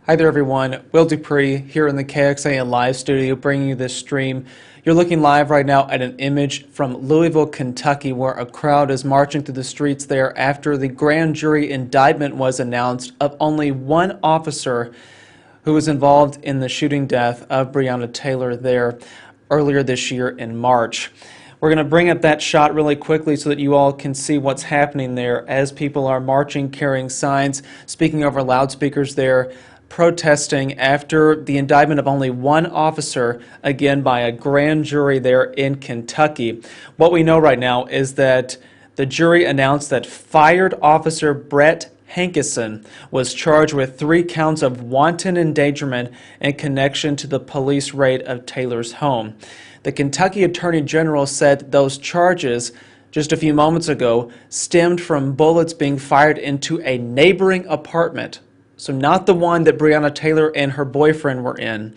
Hi there everyone, Will Dupree here in the KXAN live studio bringing you this stream. You're looking live right now at an image from Louisville, Kentucky, where a crowd is marching through the streets there after the grand jury indictment was announced of only one officer who was involved in the shooting death of Breonna Taylor there earlier this year in March. We're going to bring up that shot really quickly so that you all can see what's happening there as people are marching, carrying signs, speaking over loudspeakers there, protesting after the indictment of only one officer, again by a grand jury there in Kentucky. What we know right now is that the jury announced that fired officer Breonna Taylor was charged with 3 counts of wanton endangerment in connection to the police raid of Taylor's home. The Kentucky Attorney General said those charges just a few moments ago stemmed from bullets being fired into a neighboring apartment. So not the one that Breonna Taylor and her boyfriend were in.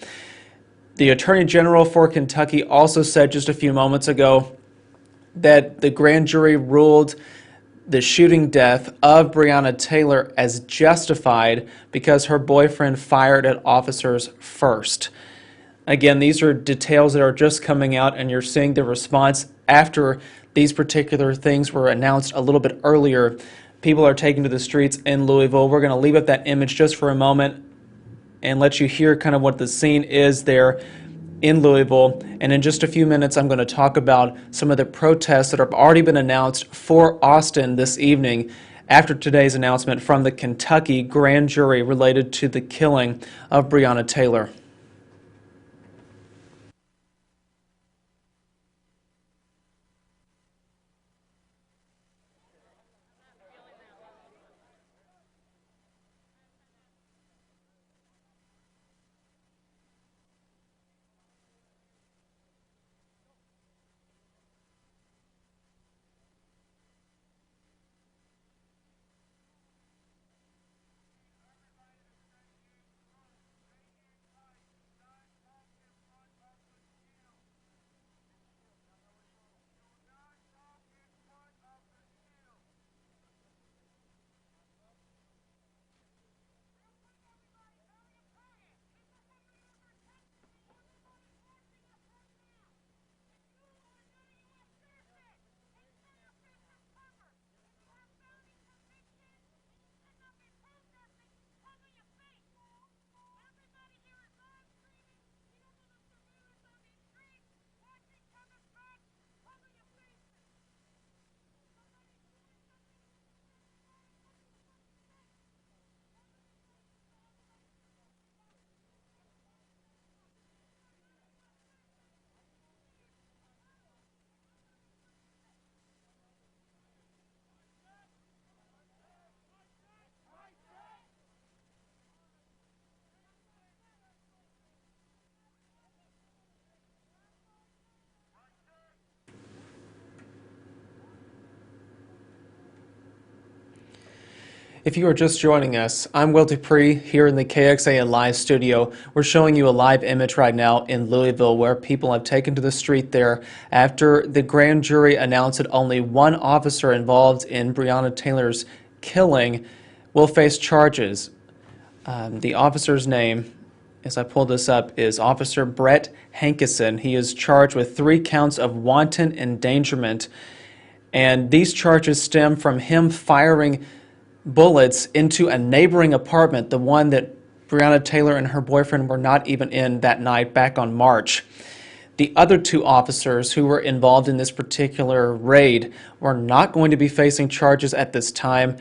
The Attorney General for Kentucky also said just a few moments ago that the grand jury ruled the shooting death of Breonna Taylor as justified because her boyfriend fired at officers first. Again, these are details that are just coming out, and you're seeing the response after these particular things were announced a little bit earlier. People are taking to the streets in Louisville. We're going to leave up that image just for a moment and let you hear kind of what the scene is there in Louisville. And in just a few minutes, I'm going to talk about some of the protests that have already been announced for Austin this evening after today's announcement from the Kentucky grand jury related to the killing of Breonna Taylor. If you are just joining us, I'm Will Dupree here in the KXAN live studio. We're showing you a live image right now in Louisville where people have taken to the street there after the grand jury announced that only one officer involved in Breonna Taylor's killing will face charges. The officer's name, as I pull this up, is Officer Breonna Taylor. He is charged with 3 counts of wanton endangerment, and these charges stem from him firing bullets into a neighboring apartment, the one that Breonna Taylor and her boyfriend were not even in that night back on March. The other 2 officers who were involved in this particular raid were not going to be facing charges at this time.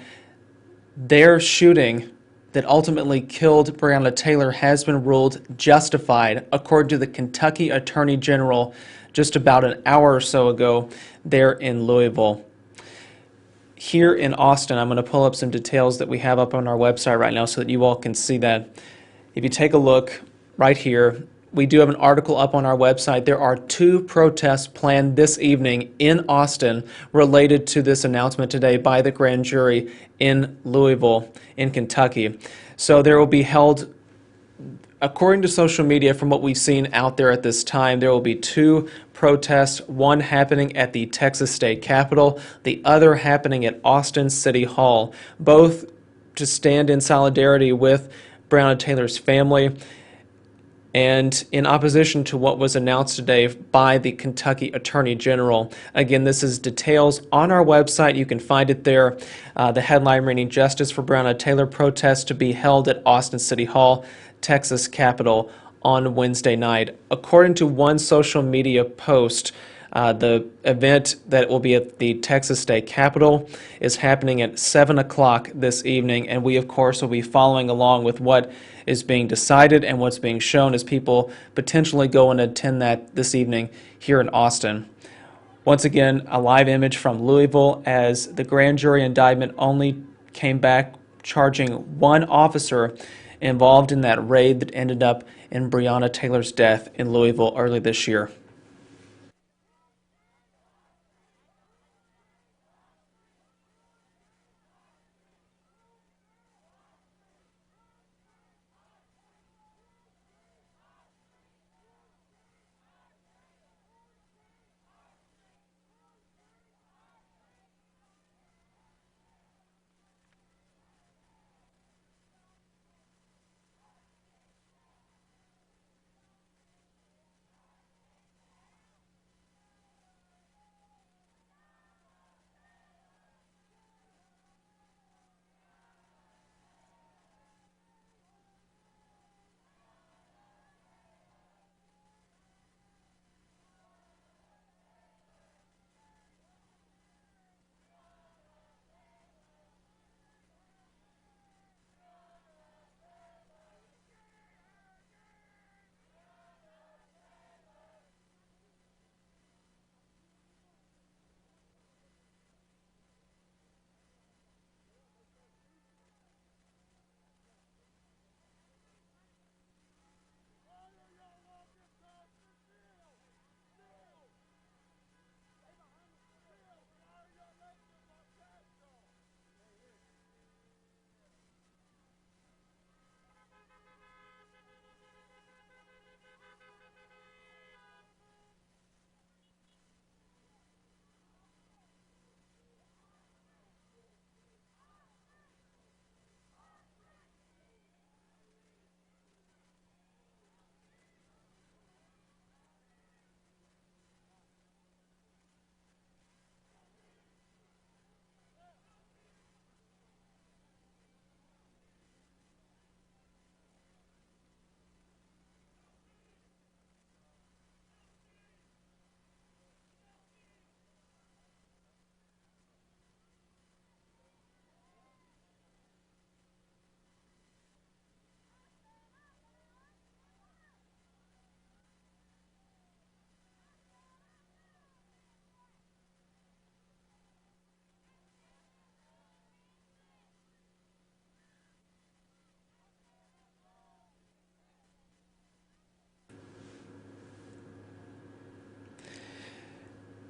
Their shooting that ultimately killed Breonna Taylor has been ruled justified, according to the Kentucky Attorney General just about an hour or so ago there in Louisville. Here in Austin, I'm going to pull up some details that we have up on our website right now so that you all can see that. If you take a look right here, we do have an article up on our website. There are 2 protests planned this evening in Austin related to this announcement today by the grand jury in Louisville, in Kentucky. So there will be held, according to social media, from what we've seen out there at this time, there will be 2 protests, one happening at the Texas State Capitol, the other happening at Austin City Hall, both to stand in solidarity with Breonna Taylor's family, and in opposition to what was announced today by the Kentucky Attorney General. Again, this is details on our website. You can find it there. The headline reading, Justice for Breonna Taylor protest to be held at Austin City Hall, Texas Capitol on Wednesday night. According to one social media post, the event that will be at the Texas State Capitol is happening at 7 o'clock this evening, and we, of course, will be following along with what is being decided and what's being shown as people potentially go and attend that this evening here in Austin. Once again, a live image from Louisville as the grand jury indictment only came back charging one officer involved in that raid that ended up in Breonna Taylor's death in Louisville early this year.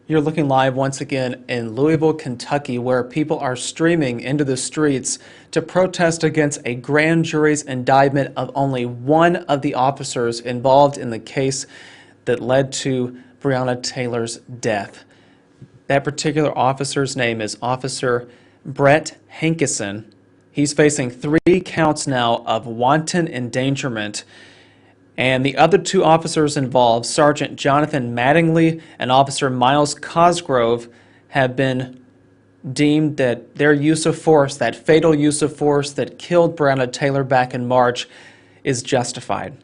You're looking live once again in Louisville, Kentucky, where people are streaming into the streets to protest against a grand jury's indictment of only one of the officers involved in the case that led to Breonna Taylor's death. That particular officer's name is Officer Brett Hankison. He's facing 3 counts now of wanton endangerment. And the other 2 officers involved, Sergeant Jonathan Mattingly and Officer Miles Cosgrove, have been deemed that their use of force, that fatal use of force that killed Breonna Taylor back in March, is justified.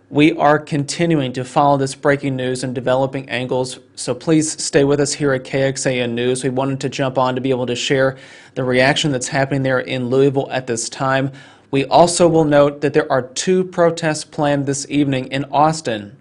We are continuing to follow this breaking news and developing angles, so please stay with us here at KXAN News. We wanted to jump on to be able to share the reaction that's happening there in Louisville at this time. We also will note that there are 2 protests planned this evening in Austin.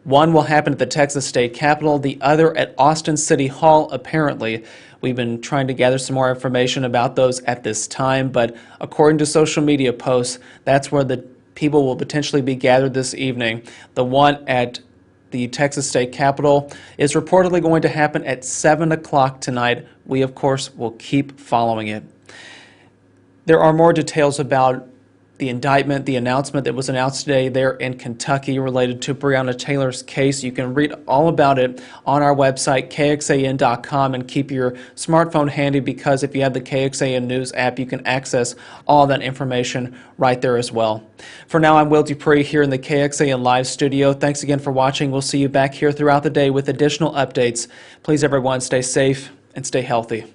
One will happen at the Texas State Capitol, the other at Austin City Hall, apparently. We've been trying to gather some more information about those at this time, but according to social media posts, that's where the people will potentially be gathered this evening. The one at the Texas State Capitol is reportedly going to happen at 7 o'clock tonight. We, of course, will keep following it. There are more details about the indictment, the announcement that was announced today there in Kentucky related to Breonna Taylor's case. You can read all about it on our website, kxan.com, and keep your smartphone handy, because if you have the KXAN News app, you can access all that information right there as well. For now, I'm Will Dupree here in the KXAN Live studio. Thanks again for watching. We'll see you back here throughout the day with additional updates. Please, everyone, stay safe and stay healthy.